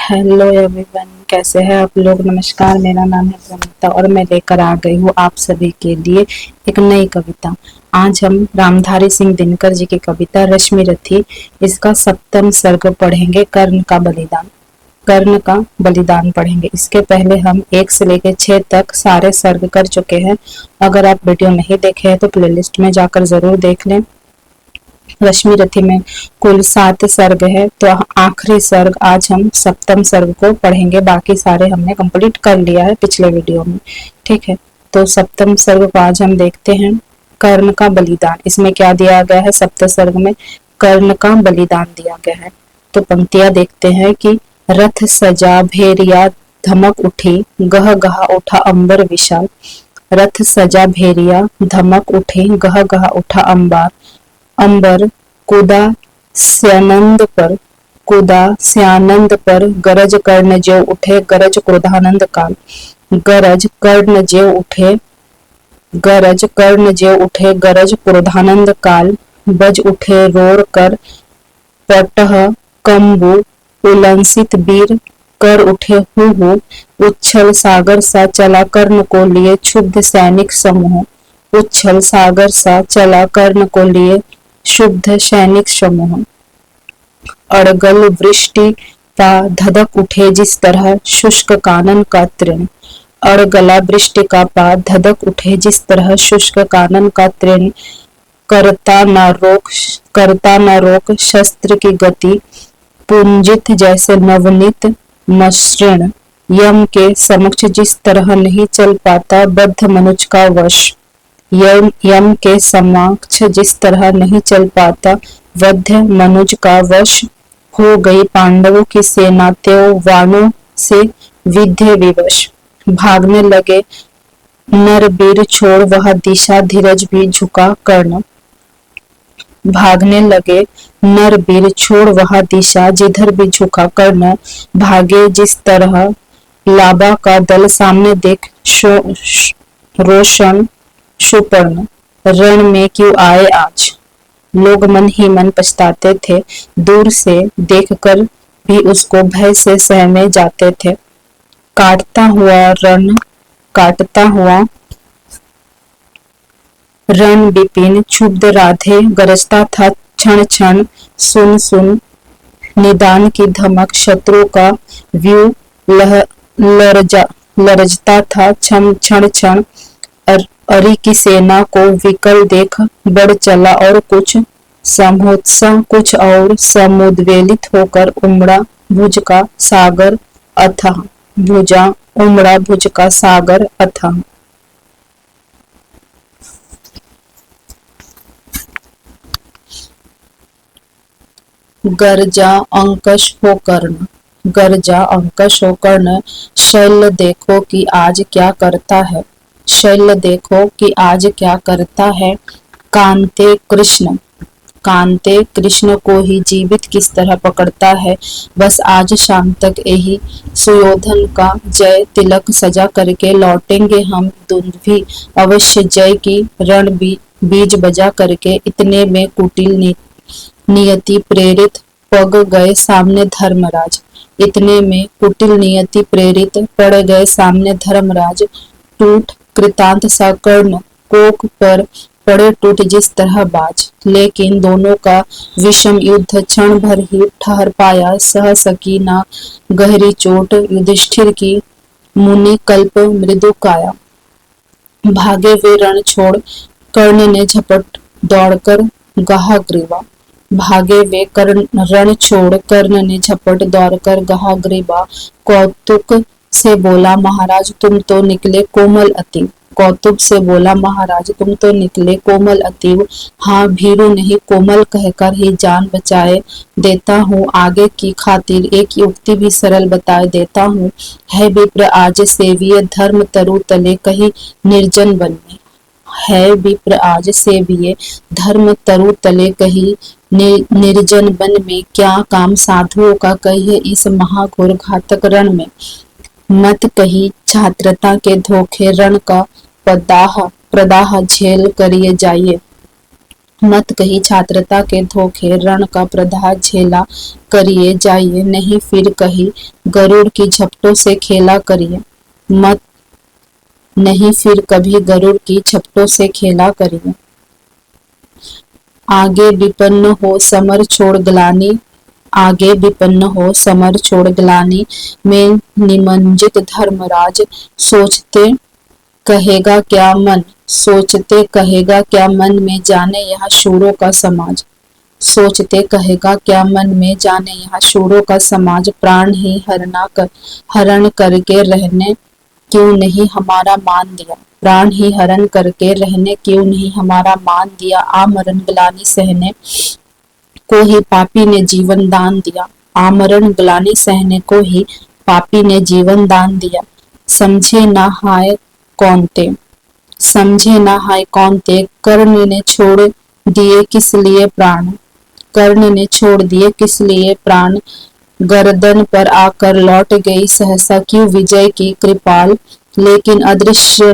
Hello everyone, कैसे हैं आप लोग। नमस्कार, मेरा नाम है प्रमिता और मैं लेकर आ गई हूँ आप सभी के लिए एक नई कविता। आज हम रामधारी सिंह दिनकर जी की कविता रश्मि रथी इसका सप्तम सर्ग पढ़ेंगे। कर्ण का बलिदान पढ़ेंगे। इसके पहले हम 1 से लेकर 6 तक सारे सर्ग कर चुके हैं। अगर आप वीडियो नहीं देखे हैं तो प्लेलिस्ट में जाकर जरूर देख लें। रश्मि रथी में कुल 7 सर्ग है, तो आखिरी सर्ग आज हम सप्तम सर्ग को पढ़ेंगे। बाकी सारे हमने कंप्लीट कर लिया है पिछले वीडियो में, ठीक है। तो सप्तम सर्ग को आज हम देखते हैं। कर्ण का बलिदान, इसमें क्या दिया गया है। सप्तम सर्ग में कर्ण का बलिदान दिया गया है। तो पंक्तियां देखते हैं कि रथ सजा भेरिया धमक उठी, गह गह उठा अंबर विशाल। रथ सजा भेरिया धमक उठी, गह गह उठा अंबर कूदा स्यानंद पर गरज कर्ण ज्यों उठे गरज क्रोधानंद काल। गरज कर्ण ज्यों उठे गरज क्रोधानंद काल। बज उठे रोर कर पटह कंबु उलंसित वीर। कर उठे हु उच्छल सागर सा चला कर्ण को लिए क्षुब्ध सैनिक समूह। उच्छल सागर सा चला कर्ण को लिए शुद्ध सैनिक समूह। अड़गल वृष्टि का धधक उठे जिस तरह शुष्क कानन का तृण। अड़गला वृष्टि का पा धधक उठे जिस तरह शुष्क कानन का तृण। करता न रोक शस्त्र की गति, पुंजित जैसे नवनीत मसृण। यम के समक्ष जिस तरह नहीं चल पाता बद्ध मनुज का वश। यम के समक्ष जिस तरह नहीं चल पाता वध्य मनुज का वश। हो गई पांडवों की सेना त्यों वाणों से विद्य विवश। भागने लगे नरवीर छोड़ वह दिशा धीरज भी झुका कर्ण। भागने लगे नरवीर छोड़ वह दिशा जिधर भी झुका कर्ण। भागे जिस तरह लाबा का दल सामने देख रोशन सुपर्ण। रण में क्यों आए आज, लोग मन ही मन पछताते थे। दूर से देखकर भी उसको भय से सहमे जाते थे। काटता हुआ रण विपिन क्षुब्ध राधे गरजता था क्षण क्षण। सुन सुन निदान की धमक शत्रु का व्यू लरजता था क्षण क्षण। अरि की सेना को विकल देख बढ़ चला और कुछ समोत्साह कुछ और समुद्वेलित होकर उमड़ा भुज का सागर अथाह। उमड़ा भुज का सागर अथाह। गर्जा अंकश हो कर्ण, शैल देखो कि आज क्या करता है। शैल देखो कि आज क्या करता है। कांते कृष्ण को ही जीवित किस तरह पकड़ता है। बस आज शाम तक यही सुयोधन का जय तिलक सजा करके लौटेंगे हम दुंदुभी अवश्य जय की रण बीज बजा करके। इतने में कुटिल नियति प्रेरित पग गए सामने धर्मराज। इतने में कुटिल नियति प्रेरित पड़ गए सामने धर्मराज। टूट कृतांत सा कर्ण कोक पर पड़े टूट जिस तरह बाज। लेकिन दोनों का विषम युद्ध क्षण भर ही ठहर पाया। सह सकी ना गहरी चोट युधिष्ठिर की मुनि कल्प मृदु काया। भागे वे रण छोड़ कर्ण ने झपट दौड़कर गहा ग्रीवा। भागे वे रण छोड़ कर्ण ने झपट दौड़कर गहा ग्रीवा। कौतुक से बोला महाराज तुम तो निकले कोमल अतीव। कौतुक से बोला महाराज तुम तो निकले कोमल अतीव। हाँ भीरु नहीं कोमल कहकर ही जान बचाए देता हूँ। आगे की खातिर एक युक्ति भी सरल बताए देता हूँ। है विप्र आज सेविय धर्म तरु तले कहीं निर्जन वन में। है विप्र आज सेविय धर्म तरु तले कहीं निर्जन वन में। क्या काम साधुओं का कहिए इस महाघोर घातक रण में। मत कही छात्रता के धोखे रण का प्रदाह झेल करिए जाइए। मत कही छात्रता के धोखे, रण का प्रदाह झेला करिए जाइए, नहीं फिर कही गरुड़ की झपटों से खेला करिए। मत नहीं फिर कभी गरुड़ की झपटों से खेला करिए। आगे विपन्न हो समर छोड़ ग्लानि, आगे विपन्न हो समर छोड़ ग्लानि में निमज्जित धर्मराज, सोचते कहेगा क्या मन, सोचते कहेगा क्या मन में, जाने यहाँ शूरों का समाज। सोचते कहेगा क्या मन में, जाने यहाँ शूरों का समाज। प्राण ही हरण करके रहने क्यों नहीं हमारा मान दिया, प्राण ही हरण करके रहने क्यों नहीं हमारा मान दिया। आमरण ग्लानि सहने को ही पापी ने जीवन दान दिया, आमरण ग्लानि सहने को ही पापी ने जीवन दान दिया। समझे ना हाय कौनते, समझे ना हाय कौनते, कर्ण ने छोड़ दिए किस लिए प्राण, कर्ण ने छोड़ दिए किस लिए प्राण। गर्दन पर आकर लौट गई सहसा क्यों विजय की कृपाल, लेकिन अदृश्य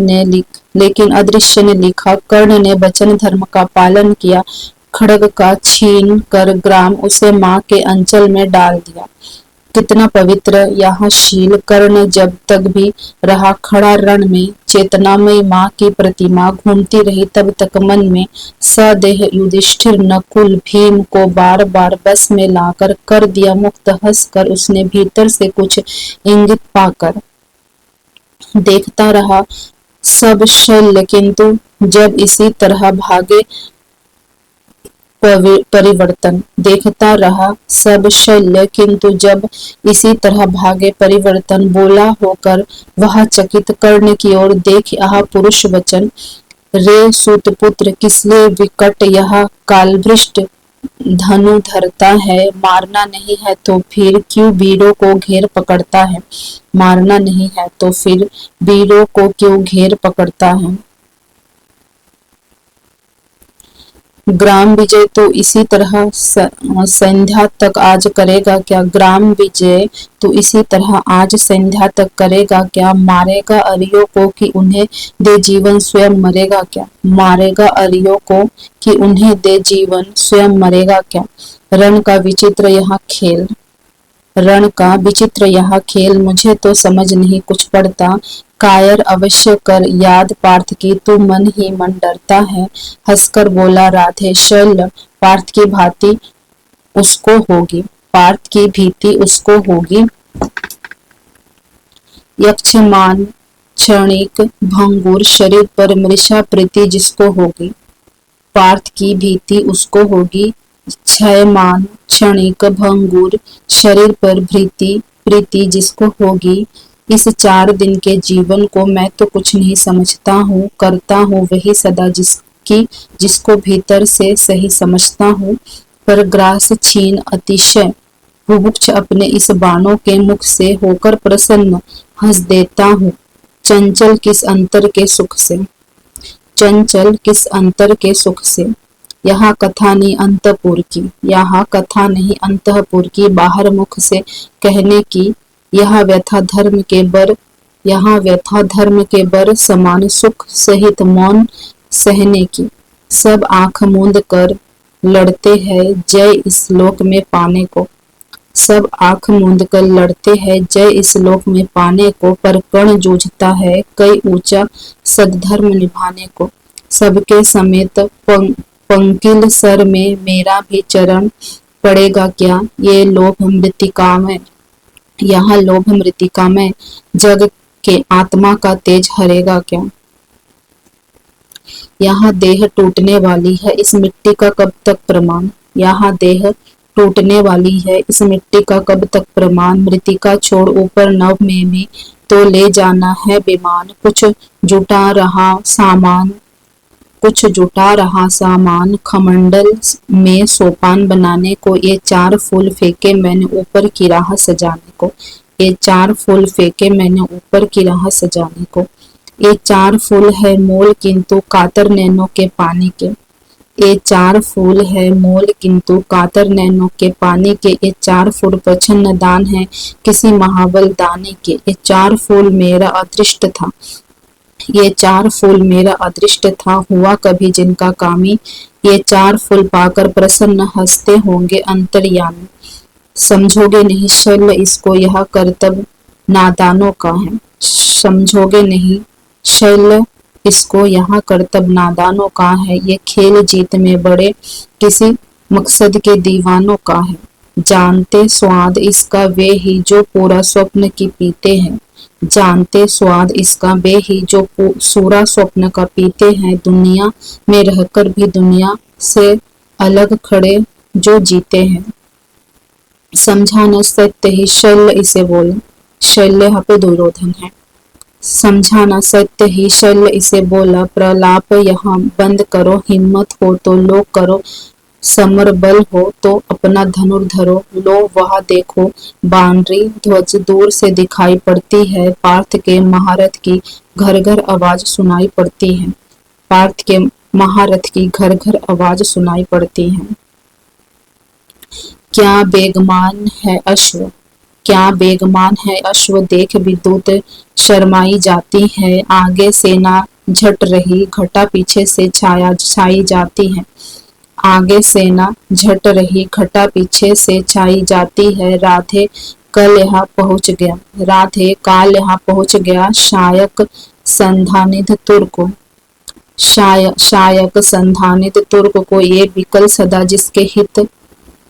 ने लिखा, कर्ण ने वचन धर्म का पालन किया। खड्ग का छीन कर ग्राम उसे माँ के अंचल में डाल दिया। कितना पवित्र यहाँ शील, कर्ण जब तक भी रहा खड़ा रण में, चेतनामयी माँ की प्रतिमा घूमती रही तब तक मन में। सदेह युधिष्ठिर नकुल भीम को बार बार बस में लाकर कर दिया मुक्त, हंसकर उसने भीतर से कुछ इंगित पाकर। देखता रहा सब शल्य किंतु जब इसी तरह भागे परिवर्तन, देखता रहा सब शल्य किंतु जब इसी तरह भागे परिवर्तन। बोला होकर वह चकित कर्ण की ओर देख यह पुरुष वचन, रे सूतपुत्र किसलिए विकट यह कालभ्रष्ट धनु धरता है, मारना नहीं है तो फिर क्यों वीरों को घेर पकड़ता है, मारना नहीं है तो फिर वीरों को क्यों घेर पकड़ता है। ग्राम विजय तो इसी तरह संध्या तक आज करेगा क्या, ग्राम विजय तो इसी तरह आज संध्या तक करेगा क्या। मारेगा अरियों को कि उन्हें दे जीवन स्वयं मरेगा क्या, मारेगा अरियों को कि उन्हें दे जीवन स्वयं मरेगा क्या। रण का विचित्र यहाँ खेल, रण का विचित्र यहाँ खेल, मुझे तो समझ नहीं कुछ पड़ता। कायर अवश्य कर याद पार्थ की, तू मन ही मन डरता है। हंसकर बोला राधे शल्य, पार्थ की भांति उसको होगी, पार्थ की भीति उसको होगी। यक्षमान क्षणिक भंगुर शरीर पर मृषा प्रीति जिसको होगी, पार्थ की भीति उसको होगी। क्षयमान क्षणिक भंगुर शरीर पर प्रीति जिसको होगी। इस 4 दिन के जीवन को मैं तो कुछ नहीं समझता हूँ, करता हूँ वही सदा जिसको भीतर से सही समझता हूँ। पर ग्रास छीन अतिशय बुभुक्ष अपने इस बाणों के मुख से होकर प्रसन्न हंस देता हूँ। चंचल किस अंतर के सुख से, चंचल किस अंतर के सुख से। यहाँ कथा नहीं अंतपुर की, यहाँ कथा नहीं अंतपुर की, बाहर मुख से कहने की। यहाँ व्यथा धर्म के बर, यहाँ व्यथा धर्म के बर समान, सुख सहित मौन सहने की। सब आंख मूंद कर लड़ते हैं जय इस लोक में पाने को, सब आंख मूंद कर लड़ते हैं जय इस लोक में पाने को। पर कण जूझता है कई ऊंचा सद्धर्म निभाने को। सबके समेत पंकिल सर में मेरा भी चरण पड़ेगा क्या, ये लोभ मृतिका में, यहाँ लोभ मृतिका में जग के आत्मा का तेज हरेगा क्या। यहाँ देह टूटने वाली है इस मिट्टी का कब तक प्रमाण, यहाँ देह टूटने वाली है इस मिट्टी का कब तक प्रमाण। मृतिका छोड़ ऊपर नव में भी तो ले जाना है विमान, कुछ जुटा रहा सामान, कुछ जुटा रहा सामान। खमंडल में सोपान बनाने को, ये 4 फूल फेंके मैंने ऊपर की राह सजाने को, ये 4 फूल फेंके मैंने ऊपर की राह सजाने को। ये 4 फूल है मोल किंतु कातर नैनों के पानी के, ये 4 फूल है मोल किंतु कातर नैनों के पानी के। ये 4 फूल प्रछन्न दान है किसी महाबल दानी के, ये 4 फूल मेरा अदृष्ट था ये 4 फूल मेरा अदृष्ट था हुआ कभी जिनका कामी, ये 4 फूल पाकर प्रसन्न हंसते होंगे अंतर्यामी। समझोगे नहीं शल्य इसको यह करतब नादानों का है, समझोगे नहीं शल्य इसको यहाँ करतब नादानों का है, ये खेल जीत में बड़े किसी मकसद के दीवानों का है। जानते स्वाद इसका वे ही जो पूरा स्वप्न की पीते हैं, जानते स्वाद इसका वे ही जो सूरा स्वप्न का पीते हैं, दुनिया में रहकर भी दुनिया से अलग खड़े जो जीते हैं। समझा न सत्य ही शल्य इसे बोला, शल्य यहाँ पे दुर्योधन है। समझा न सत्य ही शल्य इसे बोला, प्रलाप यहाँ बंद करो, हिम्मत हो तो लो करो, समर बल हो तो अपना धनुर्धरो, लो वहां देखो बानरी ध्वज दूर से दिखाई पड़ती है, पार्थ के महारथ की घर घर आवाज सुनाई पड़ती है, पार्थ के महारथ की घर घर आवाज सुनाई पड़ती है। क्या बेगमान है अश्व, क्या बेगमान है अश्व देख विद्युत शर्माई जाती है, आगे सेना झट रही घटा पीछे से छाया छाई जाती है, आगे सेना झट रही घटा पीछे से छाई जाती है, राधे कल यहाँ पहुंच गया, राधे काल यहाँ पहुंच गया, शायक संधानित तुर्क, शायक संधानित तुर्क को ये विकल सदा जिसके हित,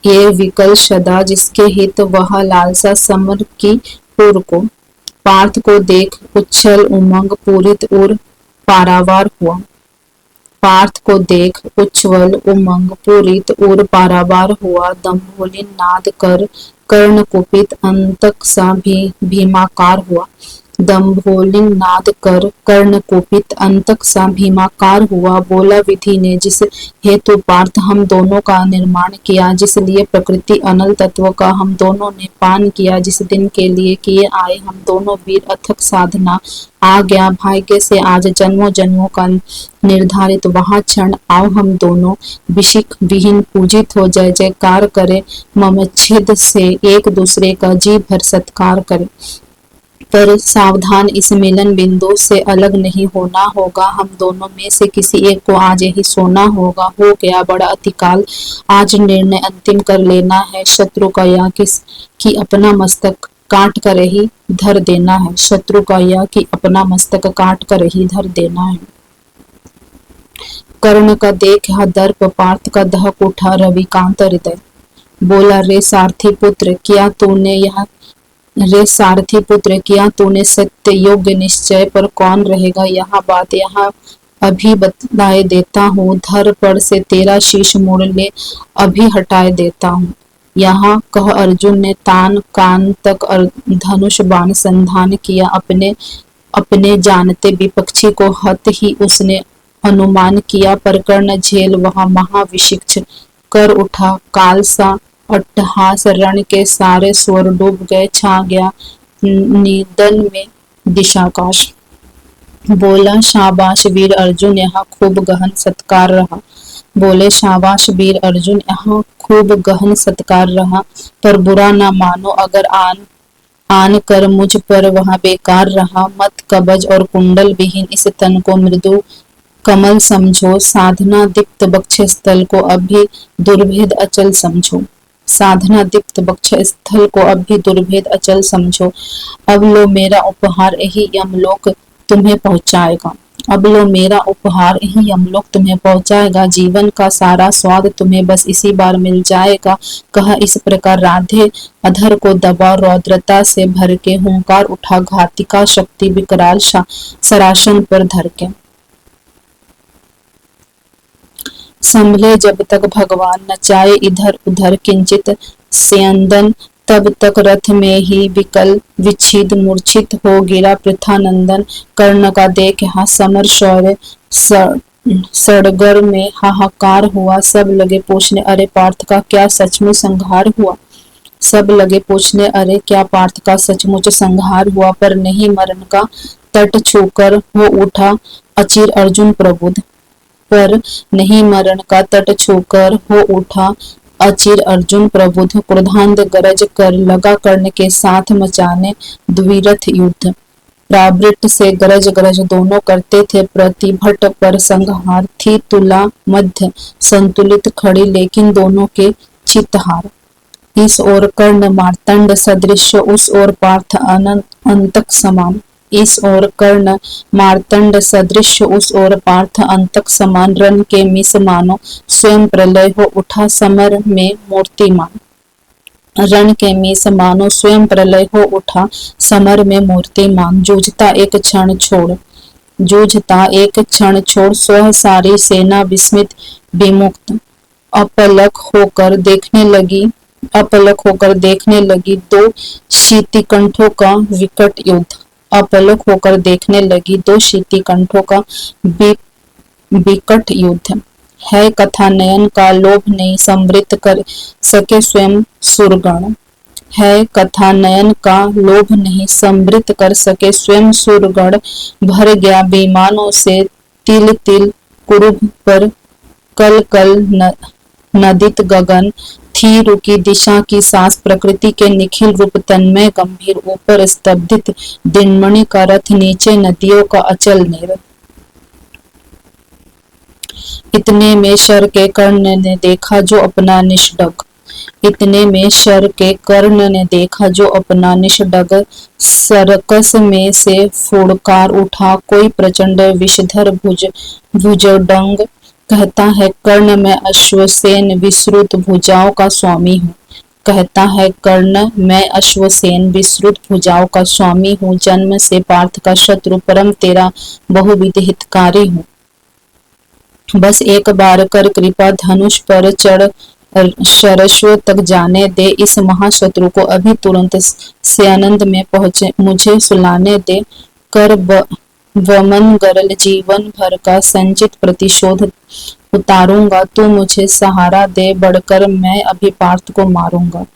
ये विकल सदा जिसके हित वह लालसा समर की पुर को। पार्थ को देख उच्छल उमंग पूरित उर पारावार हुआ, पार्थ को देख उच्छल उमंग पूरित उर पारावार हुआ, दम्भोलिन नाद कर कर्ण कुपित अंतक सा भीमाकार हुआ, दम्भोलिन नाद कर कर्ण कुपित अंतक सा भीमाकार हुआ। बोला विधि ने जिस हेतु पार्थ हम दोनों का निर्माण किया, जिस लिए प्रकृति अनल तत्व का हम दोनों ने पान किया, जिस दिन के लिए किए आए हम दोनों वीर अथक साधना, आ गया भाग्य से आज जन्मों जन्मों का निर्धारित वहाँ क्षण, आओ हम दोनों विशिक विहीन पूजित हो जय जयकार करे, ममच्छेद से एक दूसरे का जी भर सत्कार करे। पर सावधान इस मिलन बिंदु से अलग नहीं होना होगा, हम दोनों में से किसी एक को आज यही सोना होगा, हो गया बड़ा अतिकाल, आज निर्णय अंतिम कर लेना है, शत्रु का या किस की अपना मस्तक काट कर ही धर देना है, शत्रु का या कि अपना मस्तक काट कर ही धर देना है। कर्ण का देख दर्प पार्थ का दहक उठा रविकांत हृदय, बोला रे सारथी पुत्र क्या तूने यह, रे सारथी पुत्र किया तूने सत्य योग्य निश्चय, पर कौन रहेगा यहाँ बात, यहाँ अभी बतलाए देता हूँ, धर पर से तेरा शीश मोड़ ले अभी हटाए देता हूँ। यहाँ कह अर्जुन ने तान कान तक धनुष बाण संधान किया, अपने अपने जानते विपक्षी को हत ही उसने अनुमान किया, पर कर्ण झेल वहां महाविशिक्ष कर उठा, काल सा अट्टहास रण के सारे स्वर डूब गए, छा गया निदन में दिशाकाश। बोला शाबाश वीर अर्जुन यहाँ खूब गहन सत्कार रहा, बोले शाबाश वीर अर्जुन यहाँ खूब गहन सत्कार रहा, पर बुरा ना मानो अगर आन कर मुझ पर वहां बेकार रहा, मत कवच और कुंडल विहीन इस तन को मृदु कमल समझो, साधना दीप्त बक्ष स्थल को अभी दुर्भेद अचल समझो, साधना दीप्त बक्ष स्थल को अभी दुर्भेद अचल समझो। अब लो मेरा उपहार यही यमलोक तुम्हें पहुंचाएगा, अब लो मेरा उपहार यही यमलोक तुम्हें पहुंचाएगा, जीवन का सारा स्वाद तुम्हें बस इसी बार मिल जाएगा। कहा इस प्रकार राधे अधर को दबा रौद्रता से भर के, हुंकार उठा घातिका शक्ति विकराल सरासन पर धर के। संभले जब तक भगवान नचाए इधर उधर किंचित स्यंदन, तब तक रथ में ही विकल विच्छिद मूर्छित हो गिरा पृथानंदन। कर्ण का देख यहाँ समर शौर्य सड़गर में हाहाकार हुआ, सब लगे पूछने अरे पार्थ का क्या सचमुच संहार हुआ, सब लगे पूछने अरे क्या पार्थ का सचमुच संहार हुआ, पर नहीं मरण का तट छूकर हो उठा अचिर अर्जुन प्रबुद्ध, पर नहीं मरण का तट छूकर हो उठा अचिर अर्जुन प्रबुद्ध। क्रोधांध गरज कर लगा कर्ण के साथ मचाने द्विरथ युद्ध, रावृट से गरज गरज दोनों करते थे प्रतिभट पर संहार। थी तुला मध्य संतुलित खड़ी लेकिन दोनों के चित्तहार। इस ओर कर्ण मार्तंड सदृश उस ओर पार्थ अंतक समान। इस ओर कर्ण मार्तंड सदृश उस ओर पार्थ अंतक समान। रण के मिस मानो स्वयं प्रलय हो उठा समर में मूर्तिमान। रण के मीस मानो स्वयं प्रलय हो उठा समर में मूर्तिमान। जूझता एक क्षण छोड़ स्वह सारी सेना विस्मित विमुक्त। अपलक होकर देखने लगी दो शितिकंठों का विकट युद्ध। अपलक होकर देखने लगी दो शितिकंठों का विकट युद्ध। है कथा नयन का लोभ नहीं समृद्ध कर सके स्वयं सुरगण। है कथा नयन का लोभ नहीं समृद्ध कर सके स्वयं सुरगण। भर गया बेईमानों से तिल तिल कुरुभ पर कल कल नदित गगन। थी रुकी दिशा की सांस प्रकृति के निखिल रूप तन्मय गंभीर। ऊपर स्तब्धित दिनमणि का रथ नीचे नदियों का अचल नीर। इतने में शर के कर्ण ने देखा जो अपना निष्डग। इतने में शर के कर्ण ने देखा जो अपना निष्डग। सरकस में से फुड़कार उठा कोई प्रचंड विषधर भुजडंग। कहता है कर्ण मैं अश्वसेन विश्रुत भुजाओं का स्वामी हूँ। कहता है कर्ण मैं अश्वसेन विश्रुत भुजाओं का स्वामी हूँ। जन्म से पार्थ का शत्रु परम तेरा बहुविध हितकारी हूँ। बस एक बार कर कृपा धनुष पर चढ़ शरश्व तक जाने दे। इस महाशत्रु को अभी तुरंत से आनंद में पहुंचे मुझे सुलाने दे। कर वमन गरल जीवन भर का संचित प्रतिशोध उतारूंगा। तू मुझे सहारा दे बढ़कर मैं अभी पार्थ को मारूंगा।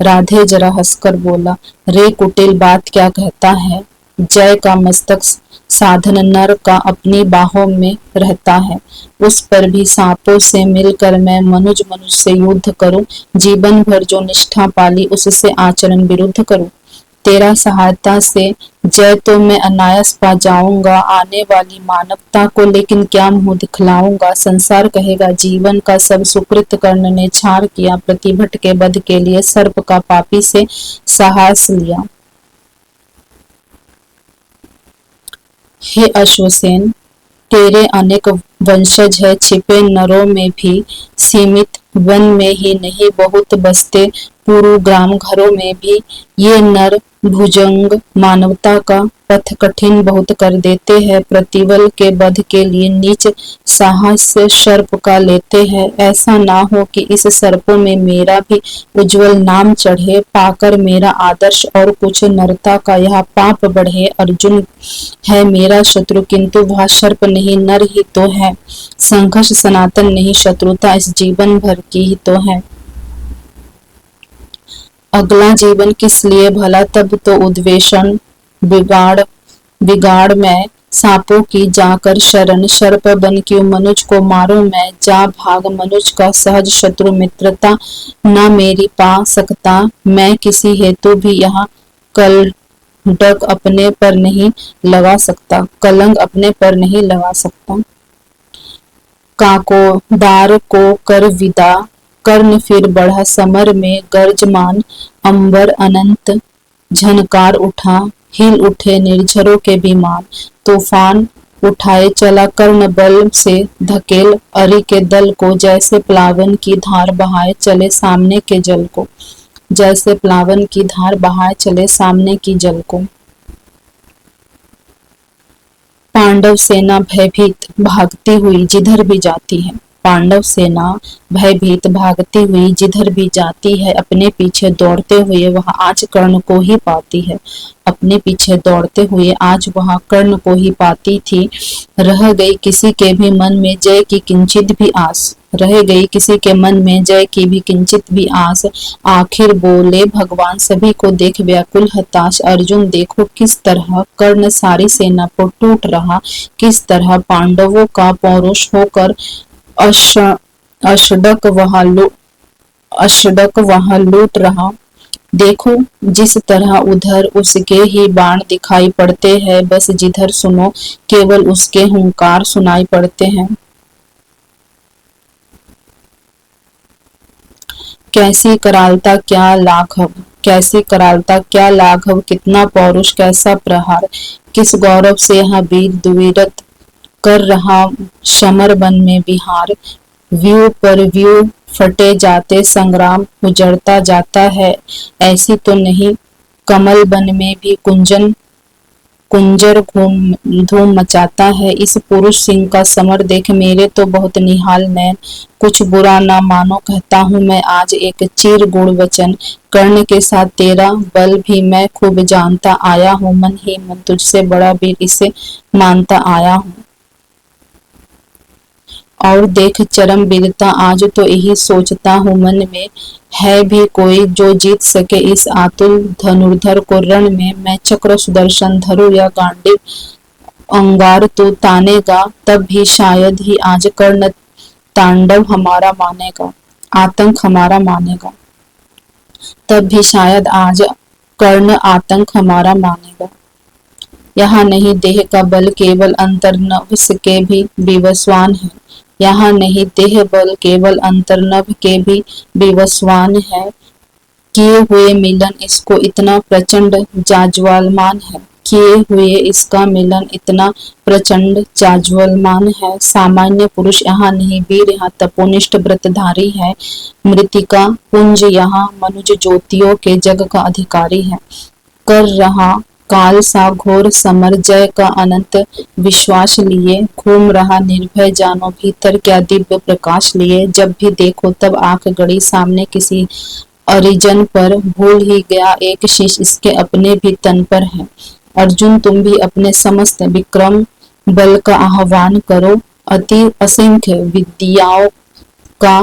राधे जरा हंसकर बोला रे कुटिल बात क्या कहता है। जय का मस्तक साधन नर का अपनी बाहों में रहता है। उस पर भी सांपों से मिलकर मैं मनुज से युद्ध करूं। जीवन भर जो निष्ठा पाली उससे आचरण विरुद्ध करूं। तेरा सहायता से जय तो मैं अनायास पा जाऊंगा आने वाली मानवता को, लेकिन क्या मुंह दिखलाऊंगा। संसार कहेगा जीवन का सब सुकृत कर्ण ने छाड़ किया। प्रतिभट के वध के लिए सर्प का पापी से साहस लिया। हे अश्वसेन तेरे अनेक वंशज है छिपे नरों में भी। सीमित वन में ही नहीं बहुत बसते पूर्व ग्राम घरों में भी। ये नर भुजंग मानवता का पथ कठिन बहुत कर देते हैं। प्रतिबल के वध के लिए नीच साहस सर्प का लेते हैं। ऐसा ना हो कि इस सर्पों में मेरा भी उज्जवल नाम चढ़े। पाकर मेरा आदर्श और कुछ नरता का यह पाप बढ़े। अर्जुन है मेरा शत्रु किंतु वह सर्प नहीं नर ही तो है। संघर्ष सनातन नहीं शत्रुता इस जीवन भर की ही तो है। अगला जीवन किस लिए भला तब तो उद्वेषण बिगाड़ मैं सांपों की जाकर शरण। सर्प बन क्यों मनुज को मारूं मैं। जा भाग मनुज का सहज शत्रु मित्रता ना मेरी पा सकता। मैं किसी हेतु भी यहाँ कलंक अपने पर नहीं लगा सकता। काकोदार को कर विदा कर्ण फिर बढ़ा समर में। गर्जमान अंबर अनंत झनकार उठा। हिल उठे निर्झरों के विमान। तूफान उठाए चला कर्ण बल से धकेल अरि के दल को। जैसे प्लावन की धार बहाए चले सामने के जल को। जैसे प्लावन की धार बहाए चले सामने की जल को। पांडव सेना भयभीत भागती हुई जिधर भी जाती है। पांडव सेना भयभीत भागती हुई जिधर भी जाती है। अपने पीछे दौड़ते हुए वह आज कर्ण को ही पाती है। अपने पीछे दौड़ते हुए आज वह कर्ण को ही पाती थी। रह गई किसी के भी मन में जय की किंचित भी आस। रह गई किसी के मन में जय की भी किंचित भी आस। आखिर बोले भगवान सभी को देख व्याकुल हताश। अर्जुन देखो किस तरह कर्ण सारी सेना को टूट रहा। किस तरह पांडवों का पौरुष होकर अशडक वहां लूट रहा। देखो जिस तरह उधर उसके ही बाण दिखाई पड़ते हैं, बस जिधर सुनो केवल उसके हुंकार सुनाई पड़ते हैं। कैसी करालता क्या लाघव, कैसी करालता क्या लाघव, कितना पौरुष कैसा प्रहार, किस गौरव से यह वीर दुविरत कर रहा शमर वन में विहार। व्यू पर व्यू फटे जाते संग्राम उजड़ता जाता है, ऐसी तो नहीं कमल वन में भी कुंजन कुंजर घूम धूम मचाता है। इस पुरुष सिंह का समर देख मेरे तो बहुत निहाल नैन, कुछ बुरा ना मानो कहता हूँ मैं आज एक चीर गुड़ वचन, कर्ण के साथ तेरा बल भी मैं खूब जानता आया हूँ, मन ही मन तुझसे बड़ा वीर इसे मानता आया हूँ। और देख चरम वीरता आज तो यही सोचता हूँ मन में, है भी कोई जो जीत सके इस आतुल धनुर्धर को रण में। मैं चक्र सुदर्शन धरु या गांडीव अंगार तो तानेगा, तब भी शायद ही आज कर्ण तांडव हमारा मानेगा, आतंक हमारा मानेगा, तब भी शायद आज कर्ण आतंक हमारा मानेगा। यहाँ नहीं देह का बल केवल अंतर्नवस के भी विवस्वान है, यहाँ नहीं देह बल केवल अंतर्नभ के भी विवस्वान है। किए हुए मिलन इसको इतना प्रचंड जाज्वल्यमान है, किए हुए इसका मिलन इतना प्रचंड जाज्वल्यमान है। सामान्य पुरुष यहाँ नहीं, वीर यहाँ तपोनिष्ठ व्रतधारी है, मृतिका पुंज यहाँ मनुज ज्योतियों के जग का अधिकारी है। कर रहा काल सा घोर समर जय का अनंत विश्वास लिए, घूम रहा निर्भय जानो भीतर क्या दिव्य प्रकाश लिए। जब भी देखो तब आंख गड़ी सामने किसी अरिजन पर, भूल ही गया एक शीश इसके अपने भी तन पर है। अर्जुन तुम भी अपने समस्त विक्रम बल का आह्वान करो, अति असंख्य विद्याओं का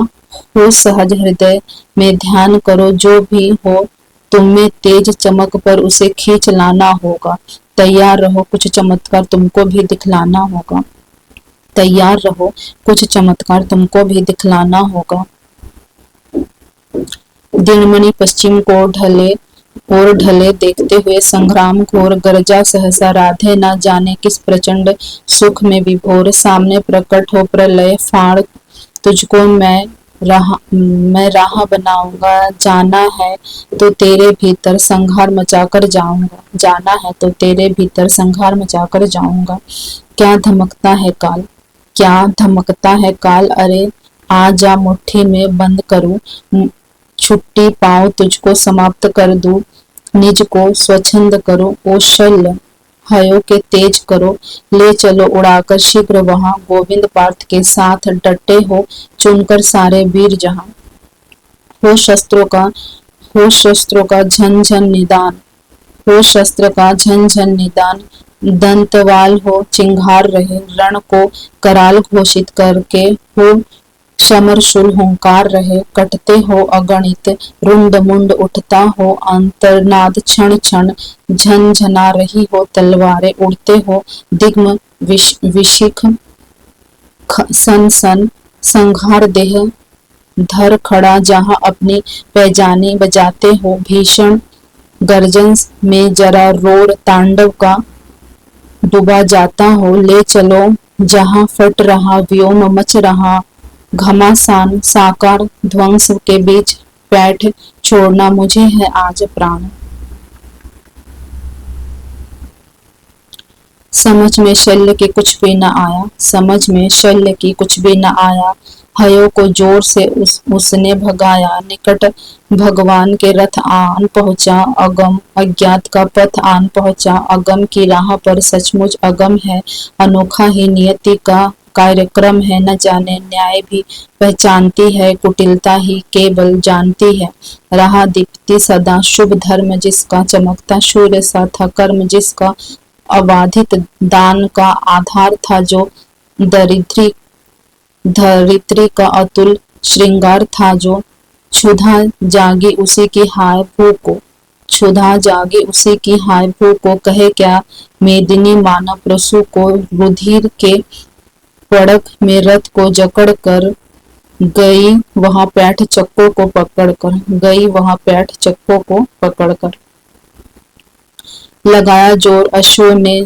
हो सहज हृदय में ध्यान करो, जो भी हो तुम में तेज चमक पर उसे खींच लाना होगा। तैयार रहो कुछ चमत्कार तुमको भी दिखलाना होगा, तैयार रहो कुछ चमत्कार तुमको भी दिखलाना होगा। दिनमणि पश्चिम को ढले देखते हुए संग्राम घोर गरजा सहसा, राधे न जाने किस प्रचंड सुख में विभोर। सामने प्रकट हो प्रलय फाड़ तुझको मैं राह बनाऊंगा, जाना है तो तेरे भीतर संहार मचाकर जाऊंगा, जाना है तो तेरे भीतर संहार मचाकर जाऊंगा। क्या धमकता है काल, क्या धमकता है काल, अरे आ जा मुट्ठी में बंद करूं, छुट्टी पाओ तुझको समाप्त कर दूं, निज को स्वच्छंद करो ओ शल्य हयो के तेज करो, ले चलो उड़ाकर शीघ्र वहां, गोविंद पार्थ के साथ डटे हो चुनकर सारे वीर जहां। हो शस्त्रों का झन झन निदान, हो शस्त्र का झन झन निदान, दंतवाल हो चिंगार रहे, रण को कराल घोषित करके हो समरशूल हुंकार रहे, कटते हो अगणित रुंड मुंड उठता हो अंतर्नाद, क्षण क्षण झनझना रही हो तलवारें, उड़ते हो दिग्म विशिख सन सन, संहार देह धर खड़ा जहां अपनी पैजानी बजाते हो, भीषण गर्जन में जरा रोड तांडव का डूबा जाता हो, ले चलो जहां फट रहा व्योम मच रहा घमासान, साकार ध्वंस के बीच पैठ छोड़ना मुझे है आज प्राण। समझ में शल्य के कुछ भी न आया, समझ में शल्य की कुछ भी न आया, हयो को जोर से उसने भगाया, निकट भगवान के रथ आन पहुंचा, अगम अज्ञात का पथ आन पहुंचा, अगम की राह पर सचमुच अगम है, अनोखा ही नियति का कार्यक्रम है, न जाने न्याय भी पहचानती है, कुटिलता ही केवल जानती है, राह दीप्ति सदा शुभ धर्म जिसका, चमकता सूर्य सा था कर्म जिसका, अबाधित दान का आधार था जो, धरित्री का अतुल श्रृंगार था जो, क्षुधा जागी उसी की हाय भू को, क्षुधा जागी उसी की हाय भू को, कहे क्या मेदिनी मानव प्रसू को, रुधिर के पड़क में रथ को जकड़ कर गई वहां पैठ चक्कों को पकड़कर, गई वहां पैठ चक्कों को पकड़कर। लगाया जोर अश्वों ने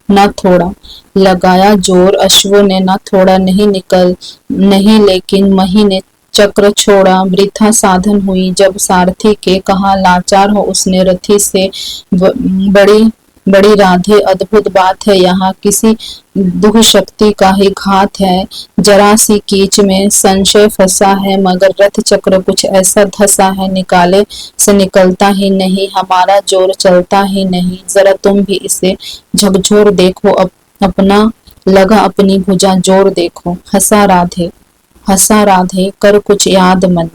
न थोड़ा, लगाया जोर अश्वों ने न थोड़ा, नहीं निकल नहीं लेकिन मही ने चक्र छोड़ा, वृथा साधन हुई जब सारथी के, कहा लाचार हो उसने रथी से। बड़ी बड़ी राधे अद्भुत बात है यहाँ, किसी दुख शक्ति का ही घात है, जरा सी कीच में संशय फंसा है, मगर रथ चक्र कुछ ऐसा धसा है, निकाले से निकलता ही नहीं, हमारा जोर चलता ही नहीं, जरा तुम भी इसे झकझोर देखो, अपना लगा अपनी भुजा जोर देखो। हंसा राधे कर कुछ याद मन में,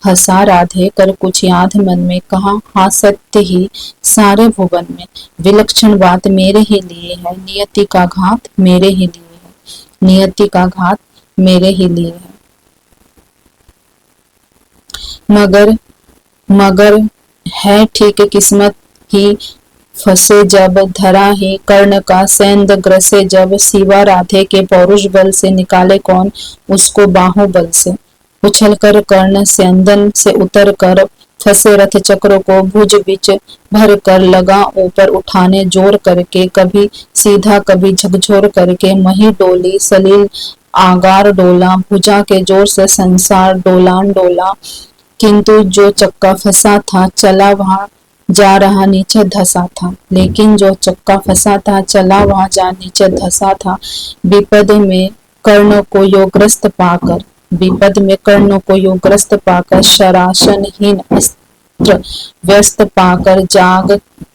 हंसा राधे कर कुछ याद मन में, कहा हाँ सत्य ही सारे भुवन में, विलक्षण बात मेरे ही लिए है, नियति का घात मेरे ही लिए है, नियति का घात मेरे ही लिए है। मगर है ठीक किस्मत ही, फंसे जब धरा ही कर्ण का सेंध ग्रसे जब, सिवा राधे के पौरुष बल से निकाले कौन उसको बाहुबल से। उछल कर कर्ण सेंदन से उतर कर, फंसे रथ चक्र को भुज बिच भर कर, लगा ऊपर उठाने जोर करके, कभी सीधा कभी झकझोर करके, मही डोली सलील आगार डोला, भुजा के जोर से संसार डोलान डोला, किंतु जो चक्का फंसा था चला वहां जा रहा नीचे धसा था, लेकिन जो चक्का फंसा था चला वहां जा नीचे धसा था। विपद में कर्ण को योगग्रस्त पाकर, विपद में कर्ण को योगग्रस्त पाकर, शरासनहीन अस्त्र व्यस्त पाकर,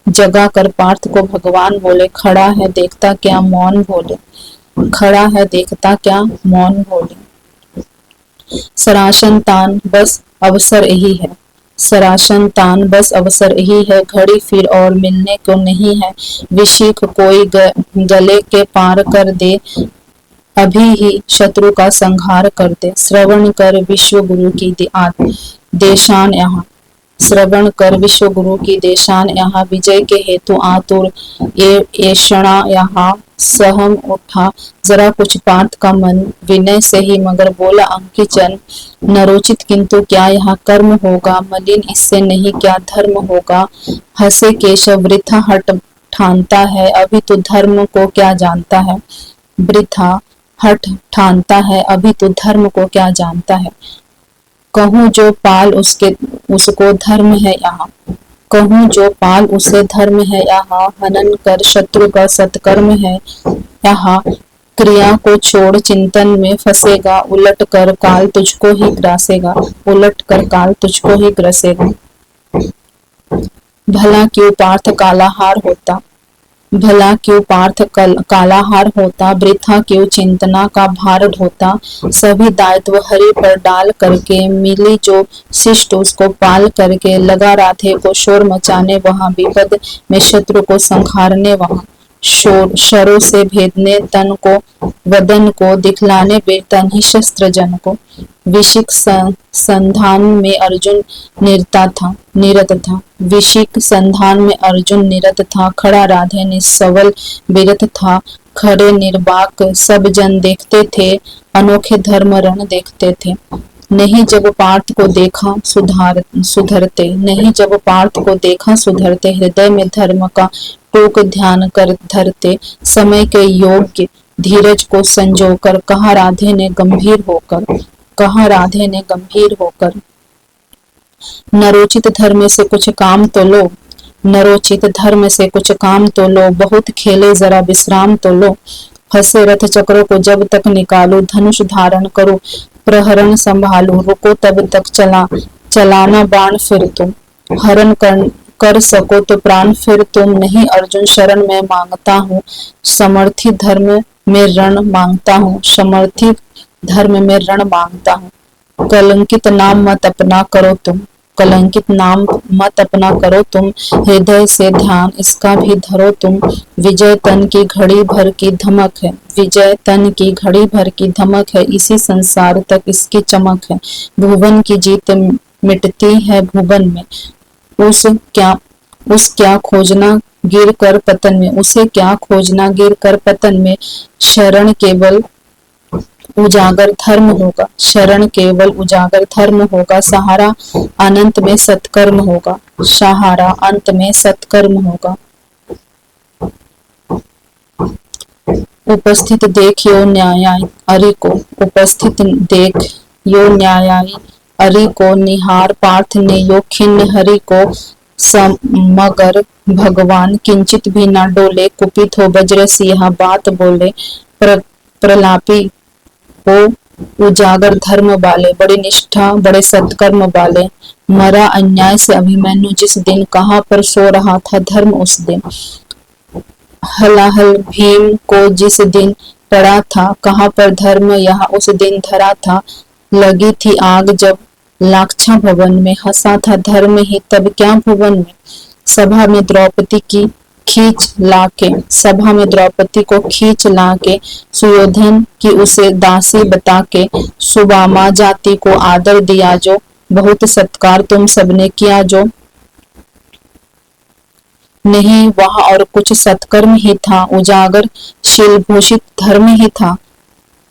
जगा कर पार्थ को भगवान बोले, खड़ा है देखता क्या मौन भोले, खड़ा है देखता क्या मौन भोले। सरासन तान बस अवसर यही है, सरासन तान बस अवसर यही है, घड़ी फिर और मिलने को नहीं है, विशिख कोई गले के पार कर दे, अभी ही शत्रु का संहार कर दे। श्रवण कर विश्व गुरु की देशान यहाँ, श्रवण कर विश्व गुरु की देशान यहाँ, विजय के हेतु आतुर ऐषणा यहाँ, सहम उठा जरा कुछ पार्थ का मन विनय से ही, मगर बोला अंकिचन नरोचित किंतु क्या यहाँ कर्म होगा, मलिन इससे नहीं क्या धर्म होगा। हंसे केशव वृथा हट ठानता है, अभी तो धर्म को क्या जानता है, वृथा हट ठानता है, अभी तो धर्म को क्या जानता है। कहूँ जो पाल उसको धर्म है यहाँ, कहूँ जो पाल उसे धर्म है यहाँ, हनन कर शत्रु का सत्कर्म है यहाँ, क्रिया को छोड़ चिंतन में फंसेगा, उलट कर काल तुझको ही ग्रासेगा, उलट कर काल तुझको ही ग्रसेगा। भला क्यों पार्थ कालाहार होता, भला क्यों पार्थ कालाहार होता, वृथा क्यों चिंतना का भार ढोता, सभी दायित्व हरि पर डाल करके, मिली जो शिष्ट उसको पाल करके, लगा राधे को शोर मचाने वहां, विपद में शत्रु को संहारने वहां, शरों से भेदने तन को, वदन को दिखलाने बेतन ही शस्त्र जन को। विशिक संधान में अर्जुन निरत था, विशिक संधान में अर्जुन निरत था, खड़ा राधे निस्सवल विरत था, खड़े निर्बाक सब जन देखते थे, अनोखे धर्म रण देखते थे। नहीं जब पार्थ को देखा सुधरते, नहीं जब पार्थ को देखा सुधरते, हृदय में धर्म का टूक ध्यान कर धरते, समय के योग्य धीरज को संजोकर, कहा राधे ने गंभीर होकर, कहा राधे ने गंभीर होकर, नरोचित धर्म से कुछ काम तो लो, नरोचित धर्म से कुछ काम तो लो, बहुत खेले जरा विश्राम तो लो, फंसे रथ चक्रों को जब तक निकालो, धनुष धारण करो प्रहरण संभालो, रुको तब तक चलाना बाण फिर तुम, हरण कर सको तो प्राण फिर तुम, नहीं अर्जुन शरण में मांगता हूँ, समर्थी धर्म में रण मांगता हूँ, समर्थी धर्म में रण मांगता हूँ। कलंकित नाम मत अपना करो तुम, कलंकित नाम मत अपना करो तुम, हृदय से ध्यान इसका भी धरो तुम, विजय तन की घड़ी भर की धमक है, विजय तन की घड़ी भर की धमक है, इसी संसार तक इसकी चमक है, भुवन की जीत मिटती है भुवन में, उस क्या खोजना गिर कर पतन में, उसे क्या खोजना गिर कर पतन में, शरण केवल उजागर धर्म होगा, शरण केवल उजागर धर्म होगा, सहारा अनंत में सत्कर्म होगा, सहारा अंत में सत्कर्म होगा। उपस्थित देख यो न्यायी अरि को, उपस्थित देख यो न्यायी अरि को, निहार पार्थ ने यो खिन्न हरि को, मगर भगवान किंचित भी न डोले, कुपित हो वज्र सिंह बात बोले, प्रलापी हो उजागर धर्म वाले, बड़ी निष्ठा बड़े सत्कर्म वाले। मरा अन्याय से अभिमन्यु जिस दिन, कहाँ पर सो रहा था धर्म उस दिन। हलाहल भीम को जिस दिन पड़ा था, कहाँ पर धर्म यहाँ उस दिन धरा था। लगी थी आग जब लाक्षा भवन में, हंसा था धर्म ही तब क्या भुवन में। सभा में द्रौपदी की खींच लाके, सभा में द्रौपदी को खींच लाके, सुयोधन की उसे दासी बता के, सुबामा जाति को आदर दिया जो, बहुत सत्कार तुम सबने किया जो। नहीं वहाँ और कुछ सत्कर्म ही था, उजागर शीलभूषित धर्म ही था।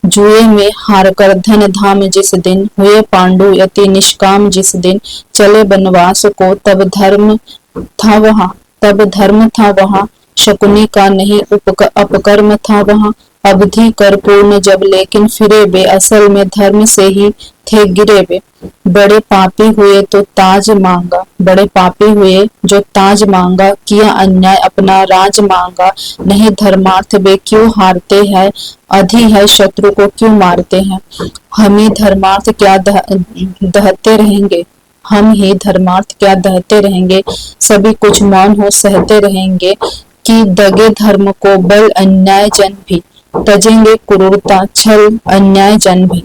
जुए में हारकर धन धाम जिस दिन, हुए पांडु यति निष्काम जिस दिन, चले बनवास को तब धर्म था वहाँ, तब धर्म था वहाँ। शकुनी का नहीं अपकर्म था वहाँ, अवधि कर पूर्ण जब लेकिन फिरे वे, असल में धर्म से ही थे गिरे वे। बड़े पापी हुए तो ताज मांगा, बड़े पापी हुए जो ताज मांगा, किया अन्याय अपना राज मांगा। नहीं धर्मार्थ वे क्यों हारते हैं, अधि है शत्रु को क्यों मारते हैं। हम ही धर्मार्थ क्या दहते रहेंगे, हम ही धर्मार्थ क्या दहते रहेंगे, सभी कुछ मौन हो सहते रहेंगे। कि दगे धर्म को बल अन्याय जन भी, तजेंगे क्रूरता छल अन्याय जन भी।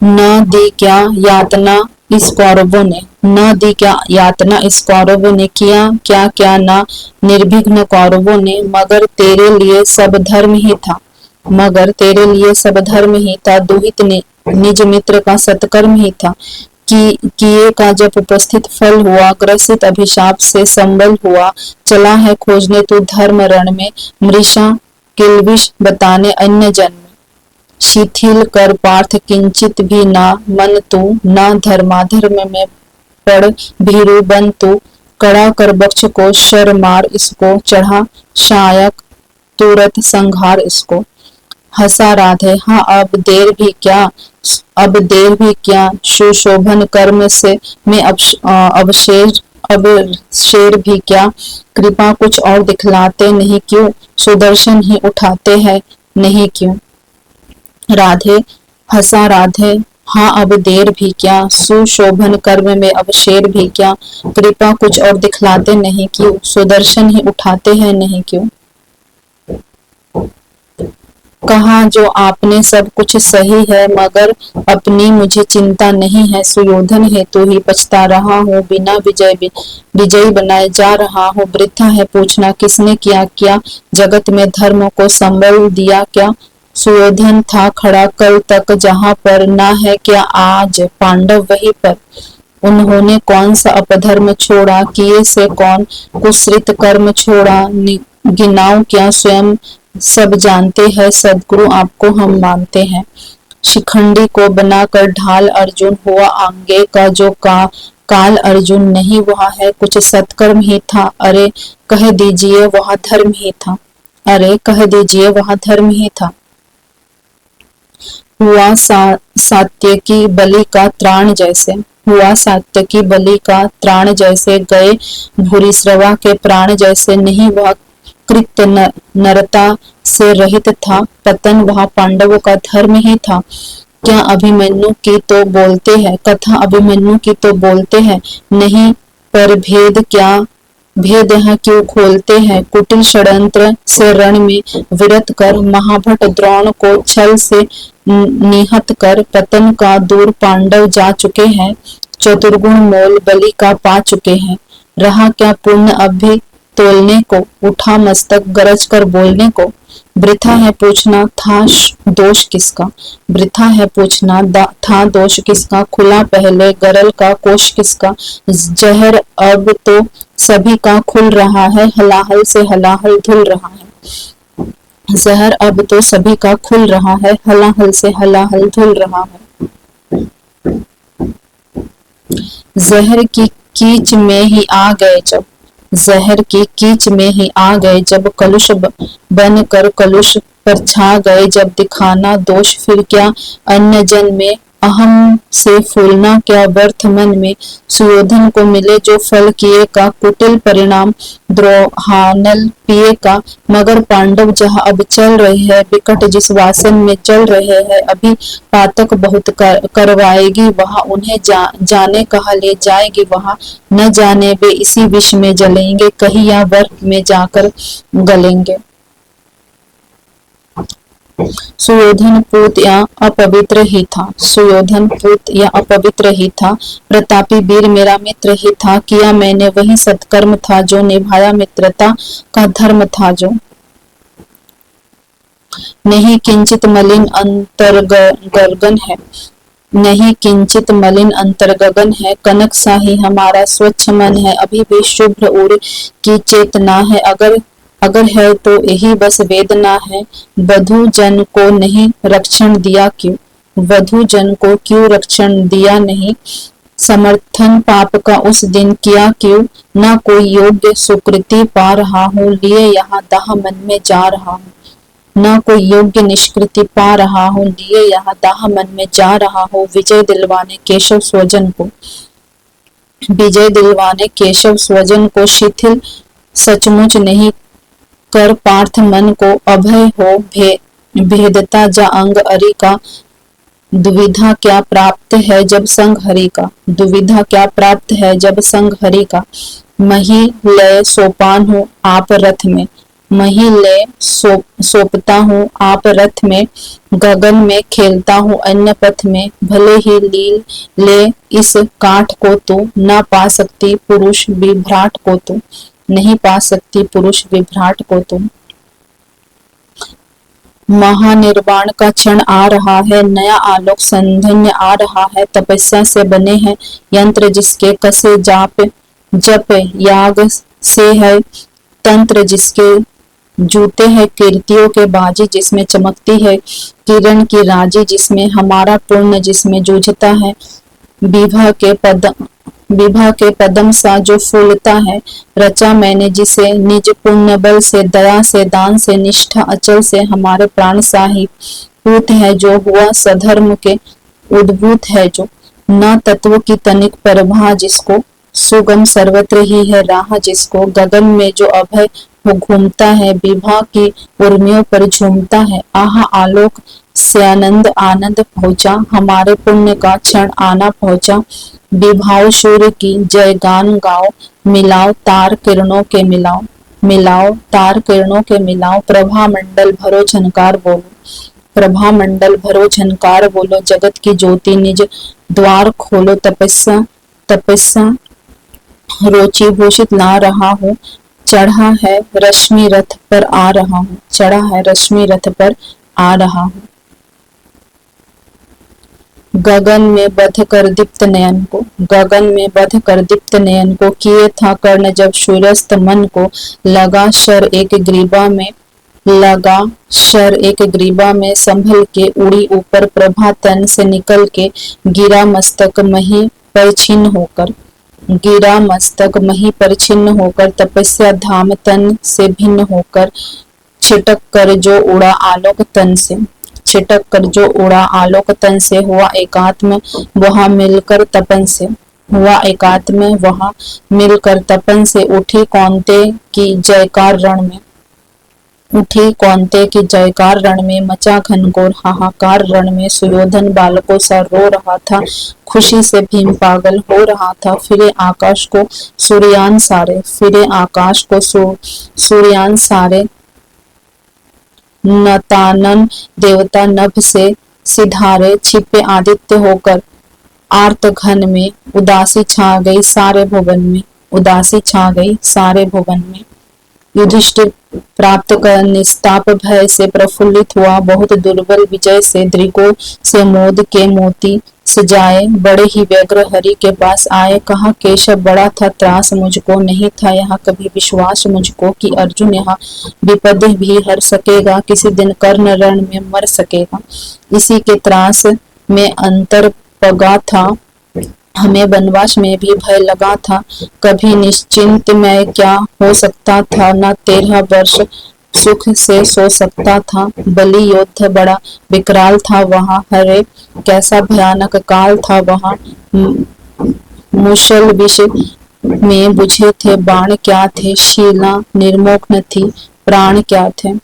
न दी क्या यातना इस कौरवों ने, न दी क्या यातना इस कौरवों ने, किया क्या क्या ना निर्विघ्न कौरवों ने। मगर तेरे लिए सब धर्म ही था, मगर तेरे लिए सब धर्म ही था, दुहित निज मित्र का सत्कर्म ही था। किए का जब उपस्थित फल हुआ, ग्रसित अभिशाप से संबल हुआ। चला है खोजने तू धर्म रण में, मृषा किल्बिष बताने अन्य जन में। शिथिल कर पार्थ किंचित भी ना मन तू, ना धर्माधर्म में पड़ भीरु बन तू। कड़ा कर बक्ष को शर मार इसको, चढ़ा शायक तुरत संहार इसको। हंसा राधे हाँ अब देर भी क्या, अब देर भी क्या, सुशोभन कर्म से में अवशेष अब शेर भी क्या। कृपा कुछ और दिखलाते नहीं क्यों, सुदर्शन ही उठाते हैं नहीं क्यों। राधे हंसा राधे हाँ अब देर भी क्या, सुशोभन कर्म में अब शेर भी क्या। कृपा कुछ और दिखलाते नहीं क्यों, सुदर्शन ही उठाते हैं नहीं क्यों। कहा जो आपने सब कुछ सही है, मगर अपनी मुझे चिंता नहीं है। सुयोधन हेतु ही पछता रहा हूँ, बिना विजयी बनाए जा रहा हूँ। वृथा है पूछना किसने किया क्या, जगत में धर्म को संबल दिया क्या। सुयोधन था खड़ा कल तक जहाँ पर, ना है क्या आज पांडव वहीं पर। उन्होंने कौन सा अपधर्म छोड़ा, किए से कौन कुश्रित कर्म छोड़ा। गिनाऊं क्या स्वयं सब जानते हैं, सदगुरु आपको हम मानते हैं। शिखंडी को बनाकर ढाल अर्जुन हुआ आगे का जो काल अर्जुन नहीं वह है कुछ सत्कर्म ही था। अरे कह दीजिए वह धर्म ही था, अरे कह दीजिए वह धर्म ही था। हुआ सात्यकी बलि का त्राण जैसे, हुआ सात्यकी बलि का त्राण जैसे, गए भूरिश्रवा के प्राण जैसे। नहीं वह कृत्य नरता से रहित था, पतन वह पांडवों का धर्म ही था। क्या अभिमन्यु की तो बोलते हैं, कथा अभिमन्यु की तो बोलते हैं नहीं, पर भेद क्या भेद यहाँ क्यों खोलते हैं। कुटिल षड्यंत्र से रण में विरत कर, महाभट द्रोण को छल से निहत कर। पतन का दूर पांडव जा चुके हैं, चतुर्गुण मोल बलि का पा चुके हैं। रहा क्या पुण्य अब भी तोलने को, उठा मस्तक गरज कर बोलने को। वृथा है पूछना था दोष किसका, वृथा है पूछना था दोष किसका। खुला पहले गरल का कोष किसका, जहर अब तो सभी का खुल रहा है। हलाहल से हलाहल धुल रहा है। जहर अब तो सभी का खुल रहा है, हलाहल से हलाहल धुल रहा है। जहर की कीच में ही आ गए जब, जहर की कीच में ही आ गए जब, कलुष बन कर कलुष पर छा गए जब, दिखाना दोष फिर क्या अन्य जन में, अहम से फूलना क्या व्यर्थ मन में। सुयोधन को मिले जो फल किए का, कुटिल परिणाम द्रोहानल पिए का, मगर पांडव जहाँ अब चल रहे हैं, विकट जिस वासन में चल रहे हैं, अभी पातक बहुत करवाएगी वहाँ, उन्हें जाने कहाँ ले जाएगी वहाँ, न जाने वे इसी विष में जलेंगे, कहीं या बर्फ में जाकर गलेंगे। सुयोधन पूत या अपवित्र ही था, सुयोधन पूत या अपवित्र ही था, प्रतापी वीर मेरा मित्र ही था, किया मैंने वही सत्कर्म था जो, निभाया मित्रता का धर्म था जो। नहीं किंचित मलिन अंतर्गगन है, नहीं किंचित मलिन अंतर्गगन है, कनक सा ही हमारा स्वच्छ मन है, अभी भी शुभ्र उड़ की चेतना है, अगर है तो यही बस वेदना है। वधु जन को नहीं रक्षण दिया क्यों, वधु जन को क्यों रक्षण दिया नहीं, समर्थन पाप का उस दिन किया क्यों, ना कोई योग्य सुकृति पा रहा हूँ, लिए यहाँ दाह मन में जा रहा हूँ, ना कोई योग्य निष्कृति पा रहा हूँ, लिए यहाँ दाह मन में जा रहा हूँ। विजय दिलवाने केशव स्वजन को, विजय दिलवाने केशव स्वजन को, शिथिल सचमुच नहीं कर पार्थ मन को, अभय हो भेदता जा अंग अरि का, दुविधा क्या प्राप्त है जब संग हरि का, दुविधा क्या प्राप्त है जब संग हरि का। मही लय सोपान हूँ आप रथ में, मही लय सोपता हूँ आप रथ में, गगन में खेलता हूँ अन्य पथ में, भले ही लील ले इस काठ को तू, ना पा सकती पुरुष विभ्राट को तू, नहीं पा सकती पुरुष विभ्राट को तुम। महानिर्वाण का क्षण आ रहा है, नया आलोक संधन्य आ रहा है, तपस्या से बने हैं यंत्र जिसके, कसे जाप जप याग से है तंत्र जिसके, जूते हैं कीर्तियों के बाजी जिसमें चमकती है किरण की राजी, जिसमें हमारा पुण्य जिसमें जूझता है, विभा के पदम सा जो फूलता है, रचा मैंने जिसे निज पुण्य बल से, दया से, दान से, निष्ठा अचल से, हमारे प्राण साहिब पूत है जो, हुआ सधर्म के उद्भूत है जो, न तत्व की तनिक परभा जिसको, सुगम सर्वत्र ही है राह जिसको, गगन में जो अभय वो घूमता है, विभा की उर्मियों पर झूमता है, आहा आलोक से आनंद आनंद पहुंचा, हमारे पुण्य का क्षण आना पहुंचा, विभाव सूर्य की जय गान गाओ, मिलाओ तार किरणों के मिलाओ, मिलाओ तार किरणों के मिलाओ, प्रभा मंडल भरो झनकार बोलो, प्रभा मंडल भरो झनकार बोलो, जगत की ज्योति निज द्वार खोलो, तपस्या तपस्या रोचि भूषित ला रहा हूँ, चढ़ा है रश्मि रथ पर आ रहा हूँ, चढ़ा है रश्मि रथ पर आ रहा हूँ। गगन में बध कर दीप्त नयन को, गगन में बध कर दीप्त नयन को, किए था कर्ण जब सूर्यास्त मन को, लगा शर एक ग्रीबा में, लगा शर एक ग्रीबा में, संभल के उड़ी ऊपर प्रभा तन से निकल के, गिरा मस्तक मही पर छिन्न होकर, गिरा मस्तक मही पर छिन्न होकर, तपस्या धाम तन से भिन्न होकर, छिटक कर जो उड़ा आलोक तन से, छिटक कर जो उड़ा आलोक तन से, हुआ एकात्म वहां मिलकर तपन से, हुआ एकात्म वहां मिलकर तपन से, उठी कौन्ते की जयकार रण में, उठी कौन्ते की जयकार रण में, मचा घनघोर हाहाकार रण में, सुयोधन बालकों सा रो रहा था, खुशी से भीम पागल हो रहा था, फिरे आकाश को सूर्यान सारे, फिरे आकाश को सूर्यान सारे, नतानन देवता नभ से सिधारे, छिपे आदित्य होकर आर्त घन में, उदासी छा गई सारे भुवन में, उदासी छा गई सारे भुवन में। युधिष्ठिर प्राप्त कर निस्ताप भय से प्रफुल्लित हुआ, बहुत दुर्बल विजय से दृगो से मोद के मोती सजाए बड़े ही व्यग्र हरि के पास आए, कहा केशव बड़ा था त्रास मुझको, नहीं था यहाँ कभी विश्वास मुझको कि अर्जुन यहाँ विपद भी हर सकेगा, किसी दिन कर्ण रण में मर सकेगा। इसी के त्रास में अंतर पगा था, हमें वनवास में भी भय लगा था, कभी निश्चिंत में क्या हो सकता था, न 13 वर्ष सुख से सो सकता था। बलि युद्ध बड़ा विकराल था वहाँ, हरे कैसा भयानक काल था वहाँ। मुशल विष में बुझे थे बाण क्या थे, शीला निर्मोक्न थी प्राण क्या थे।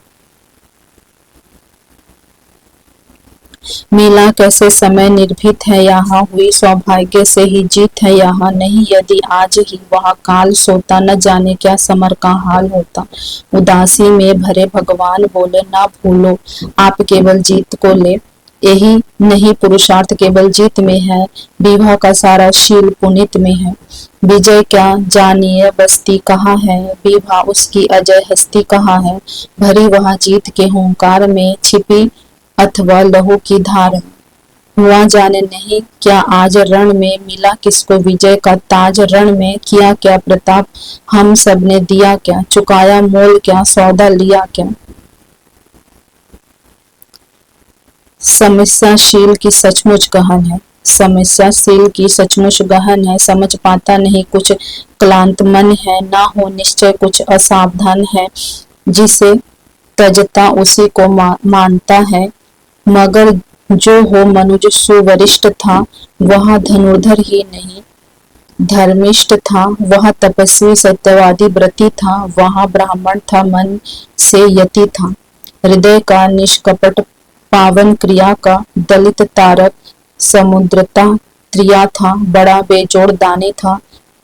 मिला कैसे समय निर्भीत है यहाँ, हुई सौभाग्य से ही जीत है यहाँ, नहीं यदि आज ही वह काल सोता, न जाने क्या समर का हाल होता। उदासी में भरे भगवान बोले, ना भूलो आप केवल जीत को ले, यही नहीं पुरुषार्थ केवल जीत में है, विवाह का सारा शील पुनीत में है। विजय क्या जानिए बस्ती कहाँ है, विवाह उसकी अजय हस्ती कहाँ है, भरी वह जीत के हुंकार में, छिपी अथवा लहू की धार। हुआ जाने नहीं क्या आज रण में, मिला किसको विजय का ताज रण में, किया क्या प्रताप हम सब ने दिया क्या, चुकाया मोल क्या सौदा लिया क्या। समस्याशील की सचमुच गहन है, समस्याशील की सचमुच गहन है, समझ पाता नहीं कुछ क्लांत मन है, ना हो निश्चय कुछ असावधान है, जिसे तजता उसी को मानता है। मगर जो हो मनुज सुवरिष्ठ था, वह धनुर्धर ही नहीं धर्मिष्ठ था, वह तपस्वी सत्यवादी व्रती था, वह ब्राह्मण था मन से यति था, हृदय का निष्कपट पावन क्रिया का दलित तारक समुद्रता त्रिया था, बड़ा बेजोड़ दानी था,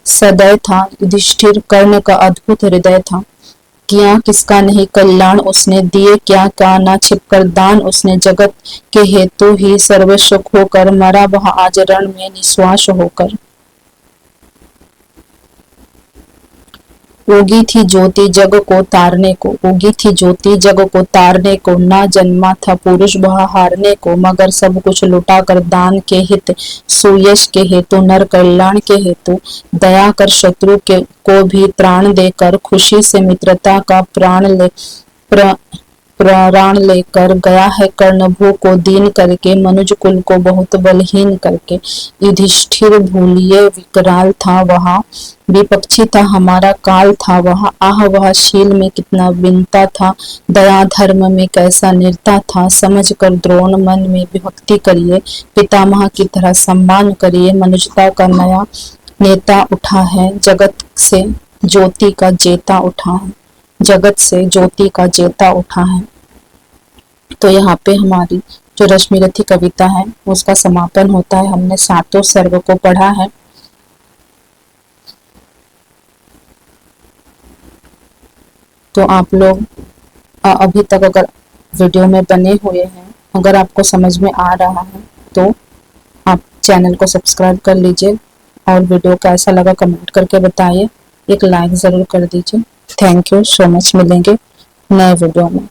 सदैव था युधिष्ठिर कर्ण का अद्भुत हृदय था। किया किसका नहीं कल्याण उसने, दिए क्या का ना छिपकर दान उसने, जगत के हेतु ही सर्व सुख होकर, मरा वह आज रण में निश्वास होकर। उगी थी ज्योति जग को तारने को, उगी थी ज्योति जग को तारने को, ना जन्मा था पुरुष वह हारने को, मगर सब कुछ लुटा कर दान के हित, सुयश के हेतु नर कल्याण के हेतु, दया कर शत्रु के को भी त्राण देकर, खुशी से मित्रता का प्राण लेकर, गया है कर्णभू को दीन करके, मनुज कुल को बहुत बलहीन करके। युधिष्ठिर भूलिए विकराल था वह, विपक्षी था हमारा काल था वह, आह वह शील में कितना विनता था, दया धर्म में कैसा निरता था, समझ कर द्रोण मन में विभक्ति करिए, पितामह की तरह सम्मान करिए, मनुजता का नया नेता उठा है, जगत से ज्योति का जेता उठा है, जगत से ज्योति का जेता उठा है। तो यहाँ पे हमारी जो रश्मिरथी कविता है उसका समापन होता है। हमने 7 सर्ग को पढ़ा है। तो आप लोग अभी तक अगर वीडियो में बने हुए हैं, अगर आपको समझ में आ रहा है तो आप चैनल को सब्सक्राइब कर लीजिए और वीडियो कैसा लगा कमेंट करके बताइए, एक लाइक ज़रूर कर दीजिए। थैंक यू सो मच, मिलेंगे नए वीडियो में।